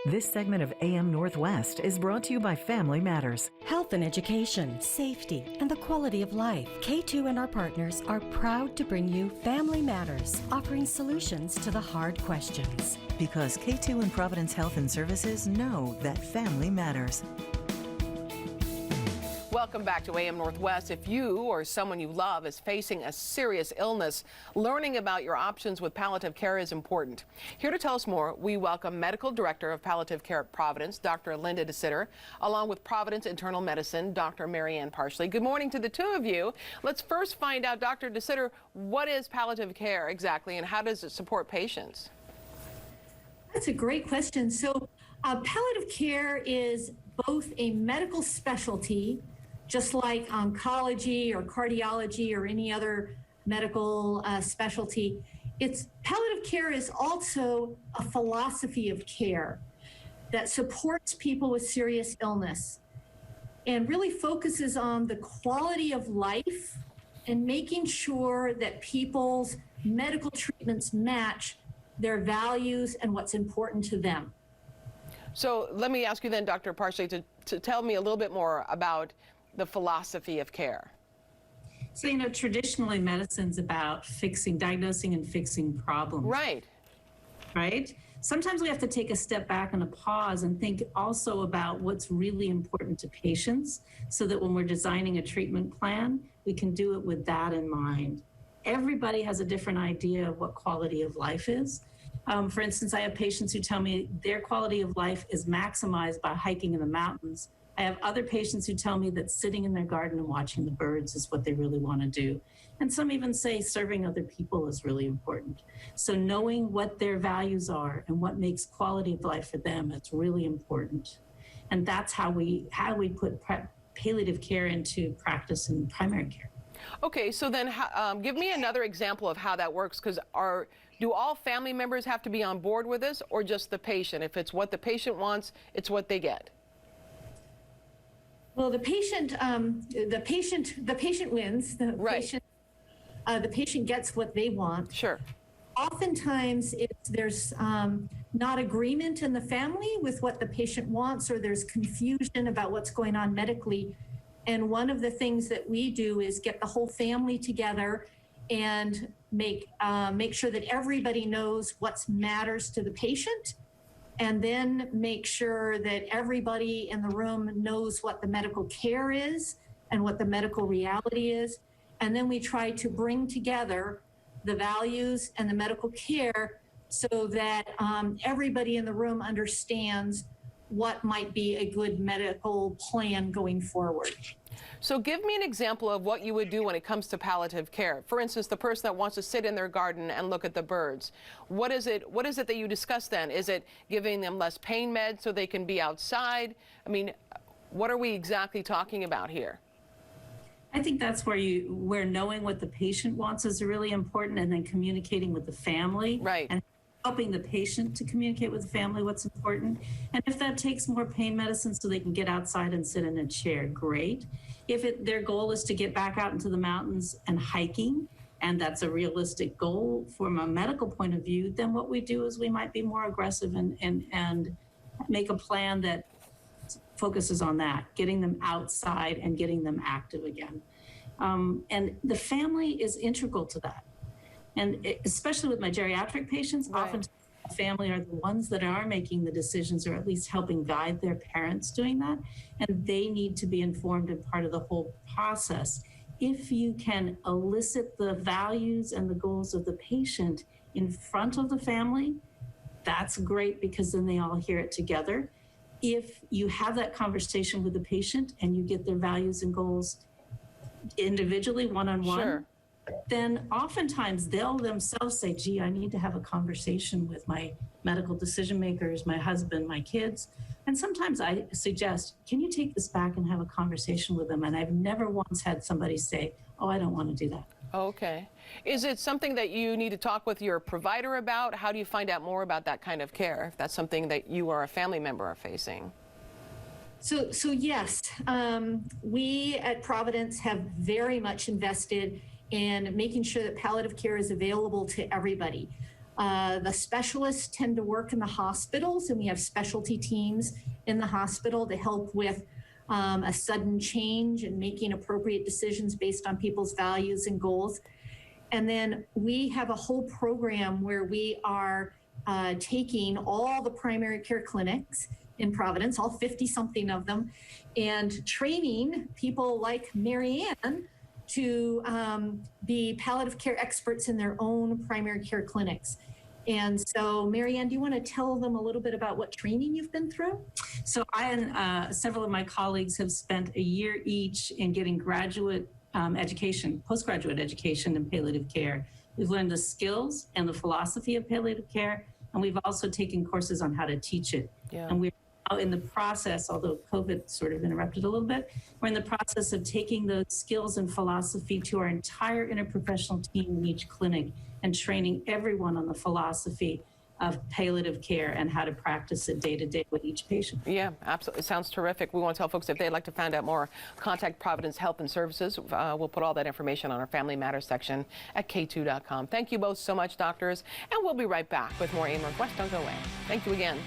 This segment of AM Northwest is brought to you by Family Matters. Health and education, safety, and the quality of life. KATU and our partners are proud to bring you Family Matters, offering solutions to the hard questions. Because KATU and Providence Health and Services know that family matters. Welcome back to AM Northwest. If you or someone you love is facing a serious illness, learning about your options with palliative care is important. Here to tell us more, we welcome Medical Director of Palliative Care at Providence, Dr. Linda DeSitter, along with Providence Internal Medicine, Dr. Marianne Parsley. Good morning to the two of you. Let's first find out, Dr. DeSitter, what is palliative care exactly and how does it support patients? That's a great question. So palliative care is both a medical specialty, just like oncology or cardiology or any other medical specialty. Palliative care is also a philosophy of care that supports people with serious illness and really focuses on the quality of life and making sure that people's medical treatments match their values and what's important to them. So let me ask you then, Dr. Parsley, to tell me a little bit more about the philosophy of care. So, traditionally medicine's about diagnosing and fixing problems. Right. Right? Sometimes we have to take a step back and a pause and think also about what's really important to patients so that when we're designing a treatment plan, we can do it with that in mind. Everybody has a different idea of what quality of life is. For instance, I have patients who tell me their quality of life is maximized by hiking in the mountains. I have other patients who tell me that sitting in their garden and watching the birds is what they really want to do. And some even say serving other people is really important. So knowing what their values are and what makes quality of life for them, it's really important. And that's how we put palliative care into practice in primary care. Okay, so then give me another example of how that works, because do all family members have to be on board with this, or just the patient? If it's what the patient wants, it's what they get. Well, the patient wins. Right. The patient gets what they want. Sure. Oftentimes, there's not agreement in the family with what the patient wants, or there's confusion about what's going on medically. And one of the things that we do is get the whole family together and make sure that everybody knows what matters to the patient, and then make sure that everybody in the room knows what the medical care is and what the medical reality is. And then we try to bring together the values and the medical care so that everybody in the room understands what might be a good medical plan going forward. So give me an example of what you would do when it comes to palliative care. For instance, the person that wants to sit in their garden and look at the birds. What is it that you discuss then? Is it giving them less pain meds so they can be outside? I mean, what are we exactly talking about here? I think that's where knowing what the patient wants is really important, and then communicating with the family. Right. And helping the patient to communicate with the family what's important. And if that takes more pain medicine so they can get outside and sit in a chair, great. If their goal is to get back out into the mountains and hiking, and that's a realistic goal from a medical point of view, then what we do is we might be more aggressive and make a plan that focuses on that, getting them outside and getting them active again. And the family is integral to that. And especially with my geriatric patients, right, often the family are the ones that are making the decisions, or at least helping guide their parents doing that. And they need to be informed and part of the whole process. If you can elicit the values and the goals of the patient in front of the family, that's great, because then they all hear it together. If you have that conversation with the patient and you get their values and goals individually, one-on-one, sure, then oftentimes they'll themselves say, gee, I need to have a conversation with my medical decision makers, my husband, my kids. And sometimes I suggest, can you take this back and have a conversation with them? And I've never once had somebody say, oh, I don't want to do that. Okay. Is it something that you need to talk with your provider about? How do you find out more about that kind of care, if that's something that you or a family member are facing? So yes, we at Providence have very much invested in making sure that palliative care is available to everybody. The specialists tend to work in the hospitals, and we have specialty teams in the hospital to help with a sudden change and making appropriate decisions based on people's values and goals. And then we have a whole program where we are taking all the primary care clinics in Providence, all 50-something of them, and training people like Marianne to be palliative care experts in their own primary care clinics. And so, Marianne, do you want to tell them a little bit about what training you've been through? So I and several of my colleagues have spent a year each in getting graduate education, postgraduate education in palliative care. We've learned the skills and the philosophy of palliative care, and we've also taken courses on how to teach it. Yeah. And we're now in the process, although COVID sort of interrupted a little bit, we're in the process of taking those skills and philosophy to our entire interprofessional team in each clinic and training everyone on the philosophy of palliative care and how to practice it day to day with each patient. Yeah, absolutely. It sounds terrific. We want to tell folks if they'd like to find out more, contact Providence Health and Services. We'll put all that information on our Family Matters section at KATU.com. Thank you both so much, doctors. And we'll be right back with more AM Northwest. Don't go away. Thank you again.